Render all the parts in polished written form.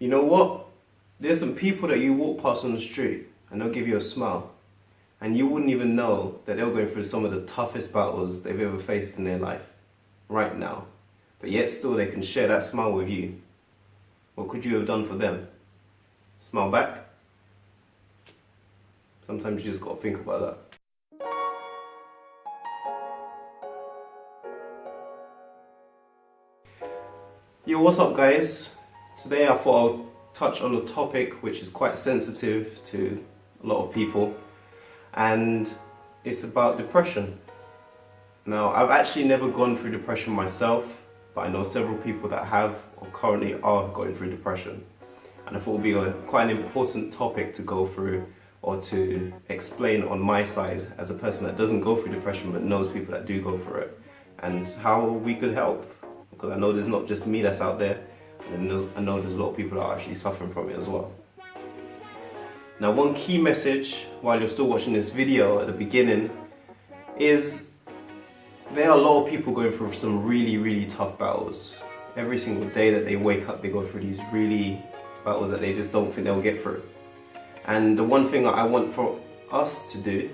You know what? There's some people that you walk past on the street and they'll give you a smile, and you wouldn't even know that they're going through some of the toughest battles they've ever faced in their life right now. But yet still they can share that smile with you. What could you have done for them? Smile back? Sometimes you just gotta think about that. Yo, what's up guys? Today I thought I'll touch on a topic which is quite sensitive to a lot of people, and it's about depression. Now, I've actually never gone through depression myself, but I know several people that have or currently are going through depression. And I thought it would be quite an important topic to go through or to explain on my side as a person that doesn't go through depression but knows people that do go through it, and how we could help. Because I know there's not just me that's out there, and I know there's a lot of people that are actually suffering from it as well. Now, one key message while you're still watching this video at the beginning is there are a lot of people going through some really tough battles. Every single day that they wake up, they go through these really battles that they just don't think they'll get through. And the one thing that I want for us to do,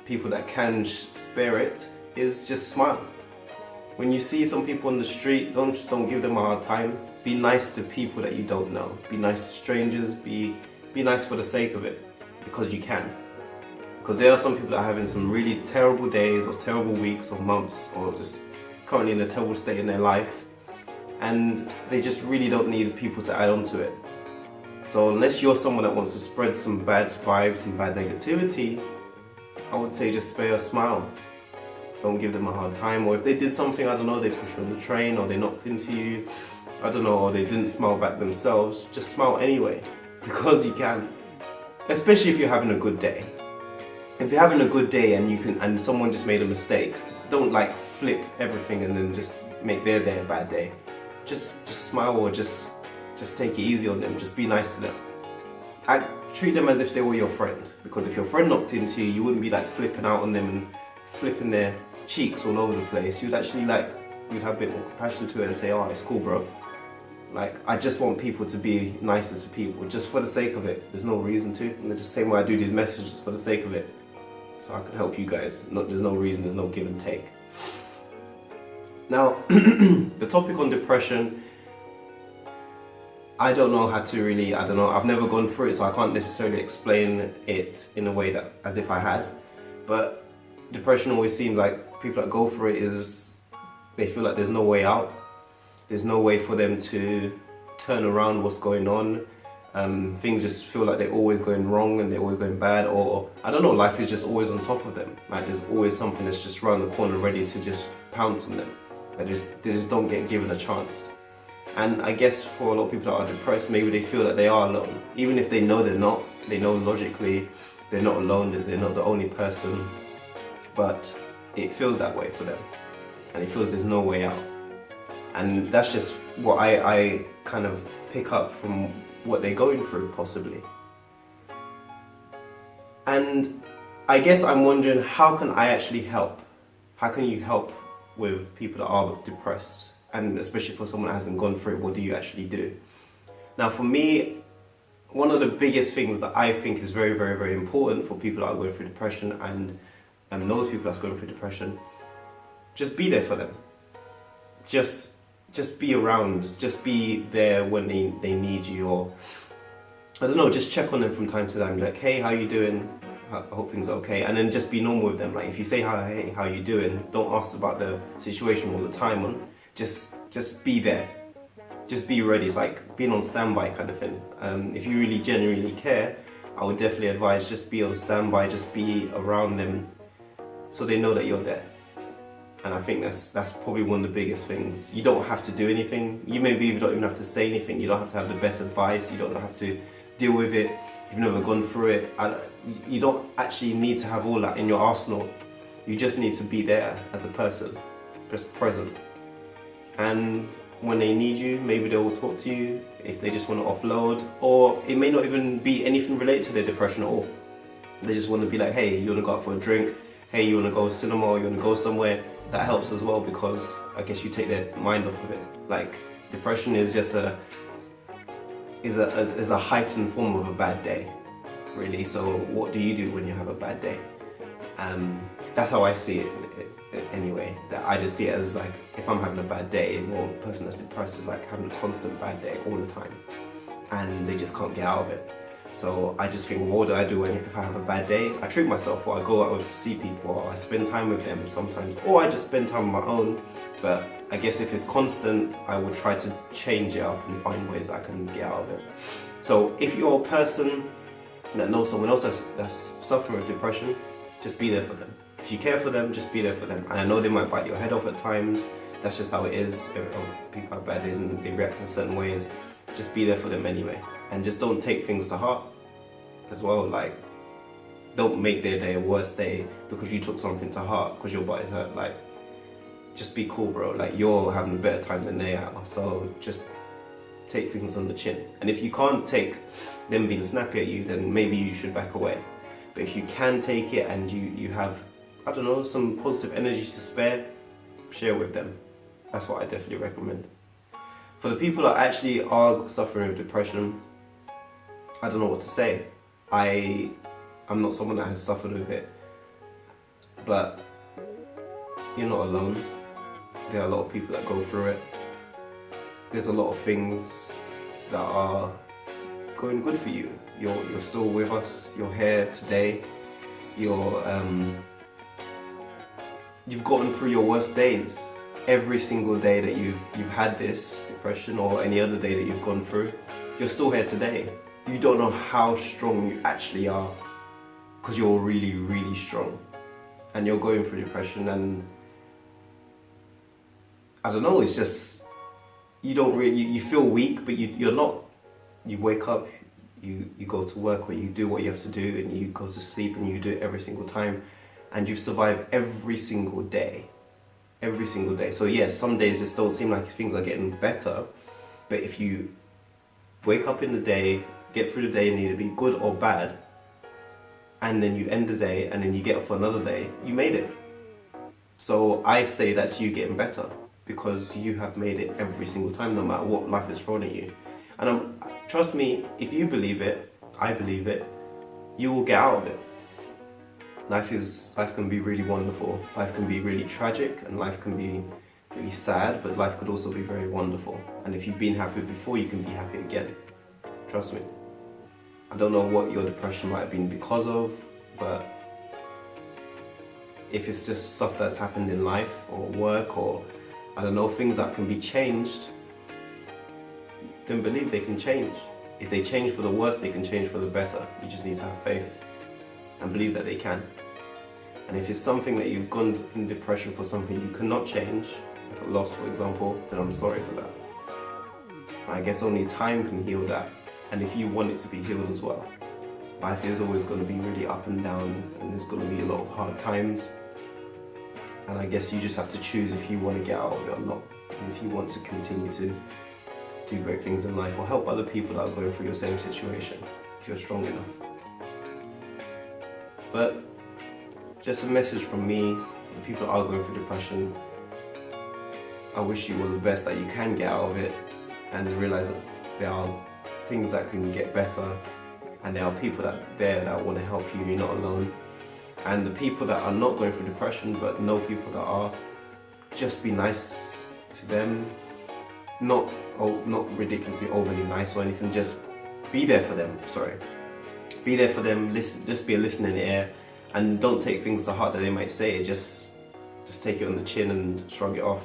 people that can spare it, is just smile. When you see some people on the street, don't give them a hard time. Be nice to people that you don't know. Be nice to strangers. Be nice for the sake of it, because you can. Because there are some people that are having some really terrible days or terrible weeks or months, or just currently in a terrible state in their life, and they just really don't need people to add on to it. So unless you're someone that wants to spread some bad vibes and bad negativity, I would say just spare a smile. Don't give them a hard time. Or if they did something, I don't know, they pushed you on the train, or they knocked into you, I don't know, or they didn't smile back themselves, just smile anyway, because you can. Especially if you're having a good day. If you're having a good day and someone just made a mistake, don't like flip everything and then just make their day a bad day. Just smile, or just take it easy on them. Just be nice to them. Treat them as if they were your friend, because if your friend knocked into you, you wouldn't be like flipping out on them and flipping their cheeks all over the place. You'd actually you'd have a bit more compassion to it and say, oh, it's cool, bro. Like, I just want people to be nicer to people, just for the sake of it. There's no reason to. And just the same way I do these messages for the sake of it, so I can help you guys. There's no reason, there's no give and take. Now, the topic on depression, I don't know how to really, I've never gone through it, so I can't necessarily explain it in a way that, as if I had. But depression always seems like people that go through it they feel like there's no way out. There's no way for them to turn around what's going on. Things just feel like they're always going wrong and they're always going bad, or I don't know, life is just always on top of them. Like, there's always something that's just around the corner ready to just pounce on them. They just don't get given a chance. And I guess for a lot of people that are depressed, maybe they feel that they are alone. Even if they know they're not, they know logically they're not alone, that they're not the only person, but it feels that way for them. And it feels there's no way out. And that's just what I kind of pick up from what they're going through, possibly. And I guess I'm wondering, how can I actually help? How can you help with people that are depressed? And especially for someone that hasn't gone through it, what do you actually do? Now, for me, one of the biggest things that I think is very important for people that are going through depression, and those people that's going through depression, just be there for them. Just be around, just be there when they need you, or I don't know, just check on them from time to time. Like, hey, how you doing? I hope things are okay. And then just be normal with them. Like, if you say, hey, how you doing? Don't ask about the situation all the time. Just be there. Just be ready. It's like being on standby kind of thing. If you really genuinely care, I would definitely advise just be on standby, just be around them so they know that you're there. And I think that's probably one of the biggest things. You don't have to do anything. You maybe don't even have to say anything. You don't have to have the best advice. You don't have to deal with it. You've never gone through it. You don't actually need to have all that in your arsenal. You just need to be there as a person, just present. And when they need you, maybe they will talk to you if they just want to offload, or it may not even be anything related to their depression at all. They just want to be like, hey, you want to go out for a drink? Hey, you want to go to cinema, or you want to go somewhere? That helps as well, because I guess you take their mind off of it. Like, depression is just is a heightened form of a bad day, really. So what do you do when you have a bad day? That's how I see it anyway. That I just see it as like, if I'm having a bad day, well, a person that's depressed is like having a constant bad day all the time, and they just can't get out of it. So I just think, what do I do if I have a bad day? I treat myself, or I go out to see people, or I spend time with them sometimes, or I just spend time on my own. But I guess if it's constant, I would try to change it up and find ways I can get out of it. So if you're a person that knows someone else that's suffering with depression, just be there for them. If you care for them, just be there for them. And I know they might bite your head off at times. That's just how it is. People have bad days and they react in certain ways. Just be there for them anyway. And just don't take things to heart as well. Like, don't make their day a worse day because you took something to heart because your body's hurt. Like, just be cool, bro. Like, you're having a better time than they are. So just take things on the chin. And if you can't take them being snappy at you, then maybe you should back away. But if you can take it and you have, I don't know, some positive energy to spare, share with them. That's what I definitely recommend. For the people that actually are suffering with depression, I don't know what to say. I'm not someone that has suffered with it, but you're not alone. There are a lot of people that go through it. There's a lot of things that are going good for you. You're still with us. You're here today. You've gotten through your worst days. Every single day that you've had this depression, or any other day that you've gone through, you're still here today. You don't know how strong you actually are, because you're really, really strong. And you're going through depression, and I don't know, it's just, you feel weak, but you're not. You wake up, you go to work, or you do what you have to do, and you go to sleep, and you do it every single time, and you've survived every single day. Every single day. So yes, some days it don't seem like things are getting better, but if you wake up in the day, get through the day, and either be good or bad, and then you end the day, and then you get up for another day, you made it. So I say that's you getting better, because you have made it every single time, no matter what life is thrown at you. And trust me, if you believe it, I believe it, you will get out of it. Life can be really wonderful. Life can be really tragic, and life can be really sad, but life could also be very wonderful. And if you've been happy before, you can be happy again. Trust me. I don't know what your depression might have been because of, but if it's just stuff that's happened in life or work, or I don't know, things that can be changed, then believe they can change. If they change for the worse, they can change for the better. You just need to have faith and believe that they can. And if it's something that you've gone in depression for, something you cannot change, like a loss for example, then I'm sorry for that. I guess only time can heal that, and if you want it to be healed as well. Life is always going to be really up and down, and there's going to be a lot of hard times, and I guess you just have to choose if you want to get out of it or not, and if you want to continue to do great things in life or help other people that are going through your same situation, if you're strong enough. But just a message from me, for the people that are going through depression, I wish you all the best, that you can get out of it and realize that there are things that can get better, and there are people that want to help you. You're not alone. And the people that are not going through depression but know people that are, just be nice to them. Not ridiculously overly nice or anything, just be there for them. Be there for them, listen, just be a listening ear, and don't take things to heart that they might say. Just take it on the chin and shrug it off,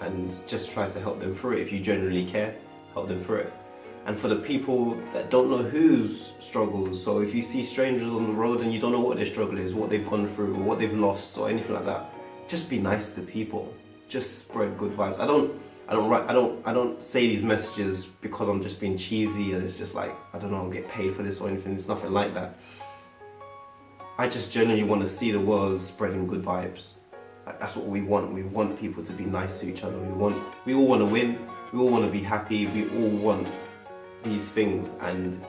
and just try to help them through it. If you genuinely care, help them through it. And for the people that don't know whose struggles, so if you see strangers on the road and you don't know what their struggle is, what they've gone through, or what they've lost, or anything like that, just be nice to people. Just spread good vibes. I don't say these messages because I'm just being cheesy and it's just like, I don't know, I'll get paid for this or anything. It's nothing like that. I just genuinely want to see the world spreading good vibes. Like, that's what we want. We want people to be nice to each other. We all want to win. We all want to be happy. We all want these things, and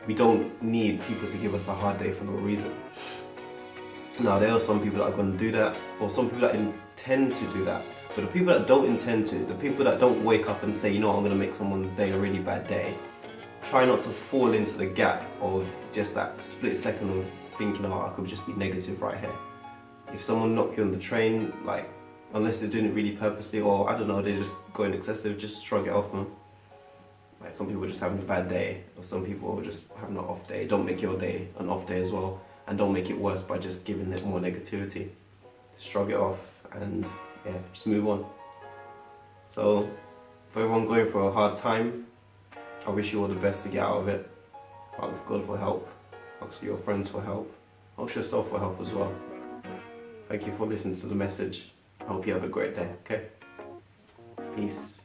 we don't need people to give us a hard day for no reason. Now, there are some people that are going to do that, or some people that intend to do that, But the people that don't intend to, the people that don't wake up and say, you know what, I'm going to make someone's day a really bad day, try not to fall into the gap of just that split second of thinking, oh, I could just be negative right here. If someone knock you on the train, like, unless they're doing it really purposely, or I don't know, they're just going excessive, just shrug it off, man. Like, some people are just having a bad day, or some people are just having an off day. Don't make your day an off day as well, and don't make it worse by just giving it more negativity. Just shrug it off and yeah, just move on. So, for everyone going through a hard time, I wish you all the best to get out of it. Ask God for help, ask your friends for help, ask yourself for help as well. Thank you for listening to the message. I hope you have a great day, okay? Peace.